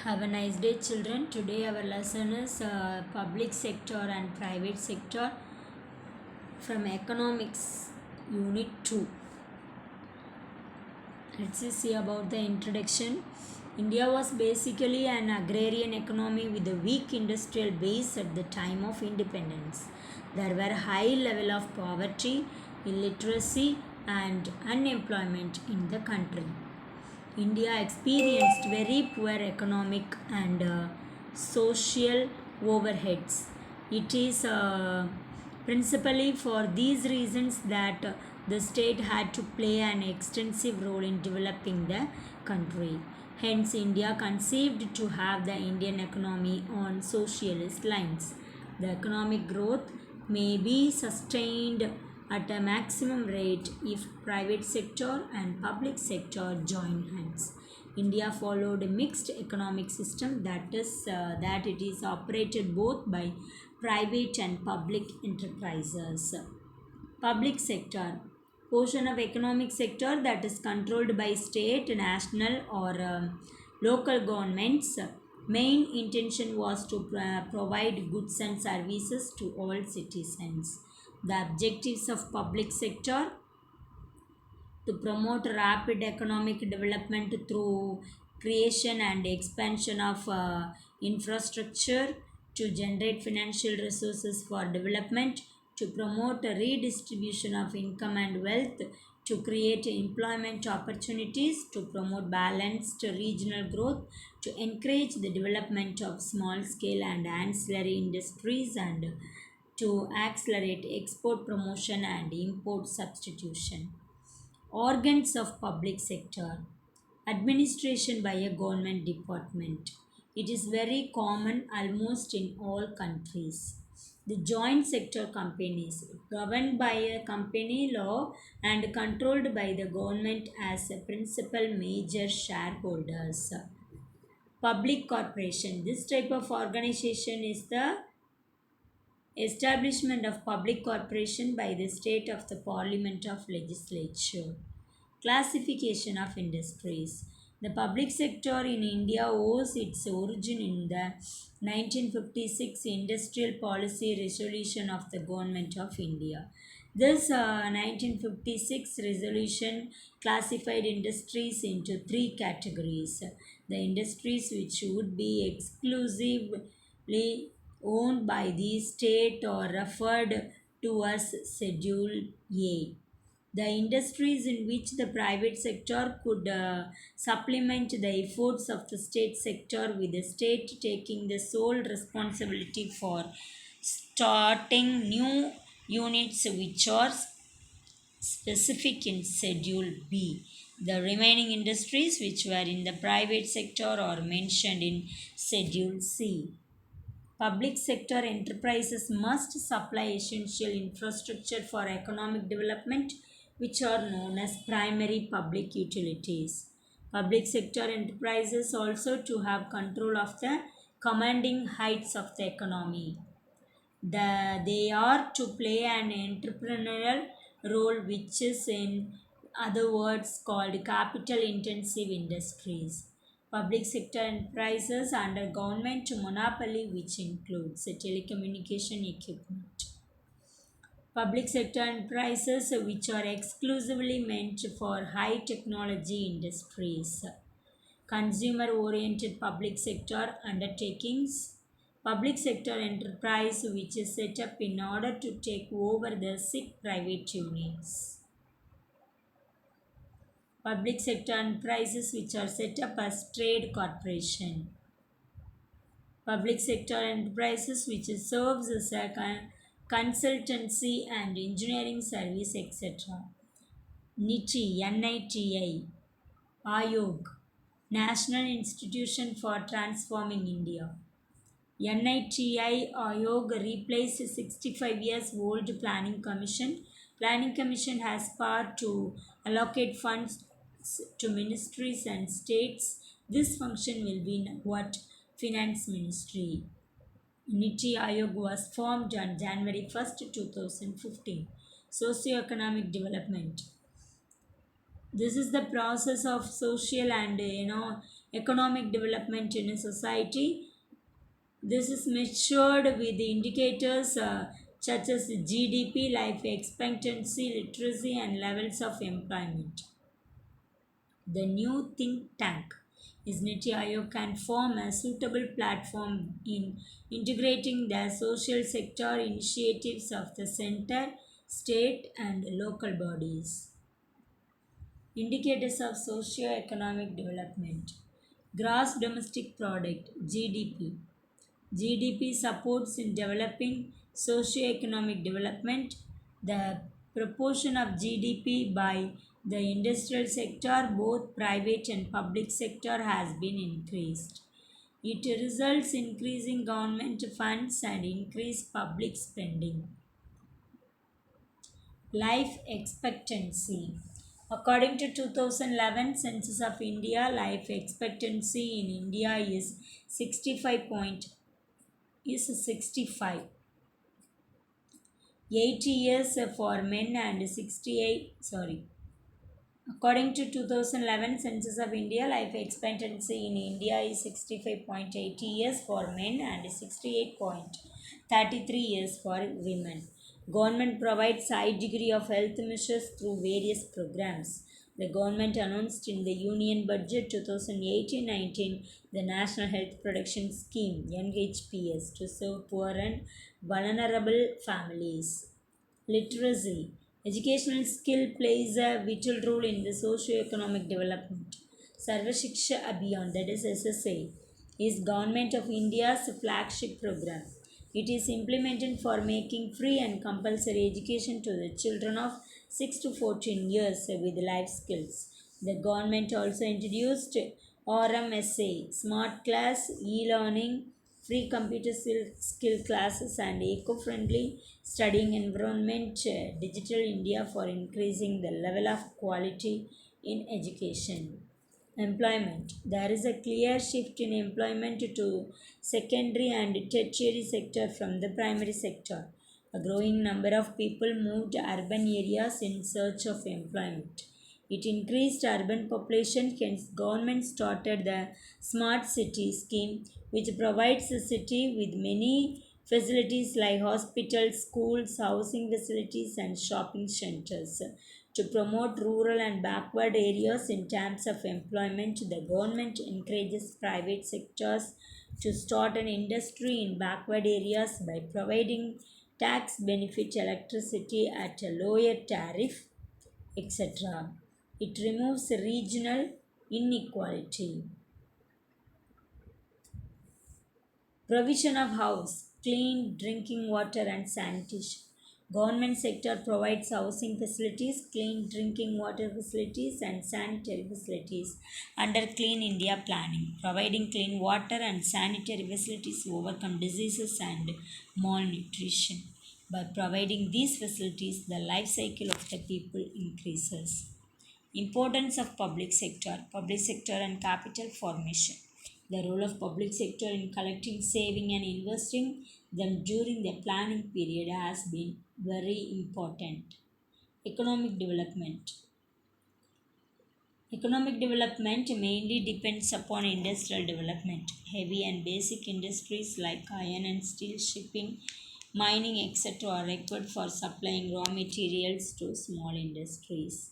Have a nice day, children. Today, our lesson is public sector and private sector from Economics Unit 2. Let's see about the introduction. India was basically an agrarian economy with a weak industrial base at the time of independence. There were high level of poverty, illiteracy, and unemployment in the country. India experienced very poor economic and social overheads. It is principally for these reasons that the state had to play an extensive role in developing the country. Hence, India conceived to have the Indian economy on socialist lines. The economic growth may be sustained at a maximum rate if private sector and public sector join hands. India followed a mixed economic system that it is operated both by private and public enterprises. Public sector portion of economic sector that is controlled by state, national or local governments. Main intention was to provide goods and services to all citizens. The objectives of public sector: to promote rapid economic development through creation and expansion of infrastructure, to generate financial resources for development, to promote a redistribution of income and wealth, to create employment opportunities, to promote balanced regional growth, to encourage the development of small scale and ancillary industries, and to accelerate export promotion and import substitution. Organs of public sector: administration by a government department. It is very common almost in all countries. The joint sector companies, governed by a company law and controlled by the government as a principal major shareholders. Public corporation: this type of organization is the establishment of public corporation by the state of the parliament of legislature. Classification of industries: the public sector in India owes its origin in the 1956 Industrial Policy Resolution of the Government of India. This 1956 resolution classified industries into three categories: the industries which would be exclusively owned by the state or referred to as Schedule A; the industries in which the private sector could supplement the efforts of the state sector, with the state taking the sole responsibility for starting new units which are specific in Schedule B. The remaining industries which were in the private sector are mentioned in Schedule C. Public sector enterprises must supply essential infrastructure for economic development, which are known as primary public utilities. Public sector enterprises also to have control of the commanding heights of the economy. They are to play an entrepreneurial role, which is in other words called capital intensive industries. Public sector enterprises under government monopoly, which includes telecommunication equipment. Public sector enterprises which are exclusively meant for high technology industries. Consumer oriented public sector undertakings: public sector enterprise which is set up in order to take over the sick private units. Public sector enterprises which are set up as trade corporation. Public sector enterprises which serves as a consultancy and engineering service, etc. NITI, Ayog, National Institution for Transforming India. NITI Ayog replaced 65 years old Planning Commission. Planning Commission has power to allocate funds to ministries and states. This function will be in what? Finance Ministry. NITI Ayog was formed on January 1st, 2015. Socioeconomic development: this is the process of social and economic development in a society. This is measured with the indicators such as GDP, life expectancy, literacy, and levels of employment. The new think tank is Niti Aayog can form a suitable platform in integrating the social sector initiatives of the center, state, and local bodies. Indicators of socio-economic development. Gross domestic product (GDP). GDP supports in developing socio-economic development. The proportion of GDP by the industrial sector, both private and public sector, has been increased. It results in increasing government funds and increased public spending. Life expectancy. According to 2011 Census of India, life expectancy in India is 65 point is 65 80 years for men and 68 sorry. According to 2011 Census of India, life expectancy in India is 65.80 years for men and 68.33 years for women. Government provides high degree of health measures through various programs. The government announced in the Union Budget 2018-19 the National Health Protection Scheme (NHPS) to serve poor and vulnerable families. Literacy. Educational skill plays a vital role in the socio-economic development. Sarva Shiksha Abhiyan, that is SSA, is Government of India's flagship program. It is implemented for making free and compulsory education to the children of 6 to 14 years with life skills. The government also introduced RMSA, Smart Class, e-learning, free computer skill classes, and eco-friendly studying environment, Digital India, for increasing the level of quality in education. Employment. There is a clear shift in employment to secondary and tertiary sector from the primary sector. A growing number of people moved to urban areas in search of employment. It increased urban population, hence government started the Smart City scheme, which provides the city with many facilities like hospitals, schools, housing facilities, and shopping centers. To promote rural and backward areas in terms of employment, the government encourages private sectors to start an industry in backward areas by providing tax benefit electricity at a lower tariff, etc. It removes regional inequality. Provision of house, clean drinking water, and sanitation. Government sector provides housing facilities, clean drinking water facilities, and sanitary facilities under Clean India planning. Providing clean water and sanitary facilities overcome diseases and malnutrition. By providing these facilities, the life cycle of the people increases. Importance of public sector and capital formation. The role of public sector in collecting, saving, and investing them during the planning period has been very important. Economic development. Economic development mainly depends upon industrial development. Heavy and basic industries like iron and steel, shipping, mining, etc., are required for supplying raw materials to small industries.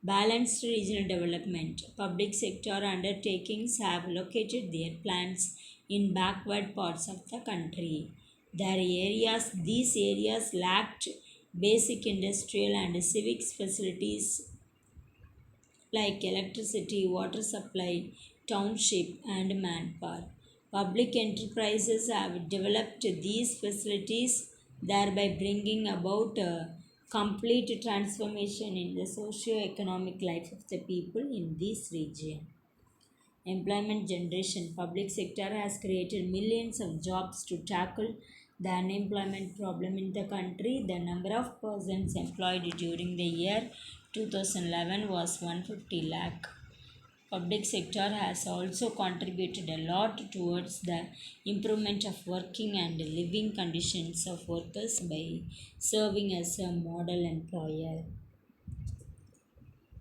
Balanced regional development. Public sector undertakings have located their plants in backward parts of the country. These areas lacked basic industrial and civic facilities like electricity, water supply, township, and manpower. Public enterprises have developed these facilities, thereby bringing about a complete transformation in the socio-economic life of the people in this region. Employment generation. Public sector has created millions of jobs to tackle the unemployment problem in the country. The number of persons employed during the year 2011 was 150 lakh. Public sector has also contributed a lot towards the improvement of working and living conditions of workers by serving as a model employer.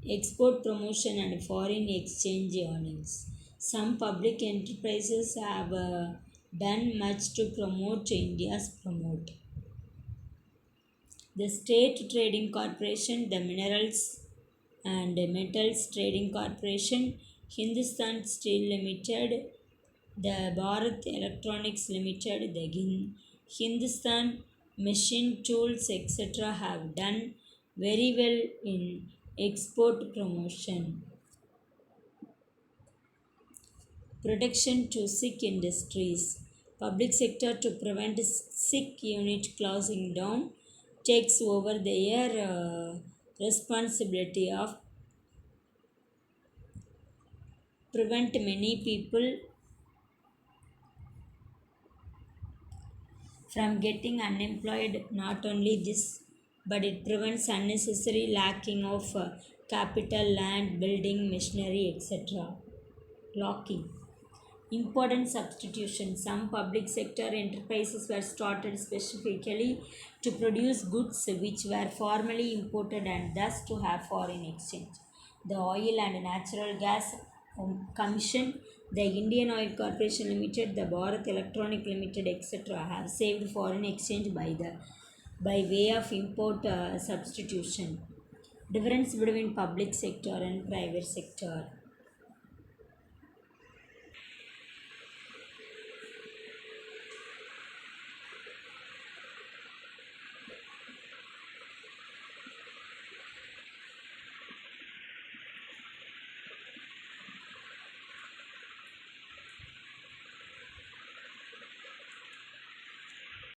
Export promotion and foreign exchange earnings. Some public enterprises have done much to promote India's promote. The State Trading Corporation, the Minerals and Metals Trading Corporation, Hindustan Steel Limited, the Bharat Electronics Limited, the Hindustan Machine Tools, etc., have done very well in export promotion. Protection to sick industries. Public sector to prevent sick unit closing down takes over their responsibility of prevent many people from getting unemployed. Not only this, but it prevents unnecessary lacking of capital, land, building, machinery, etc. Locking. Important substitution. Some public sector enterprises were started specifically to produce goods which were formerly imported and thus to have foreign exchange. The Oil and Natural Gas Commission, the Indian Oil Corporation Limited, the Bharat Electronic Limited, etc., have saved foreign exchange by way of import substitution. Difference between public sector and private sector.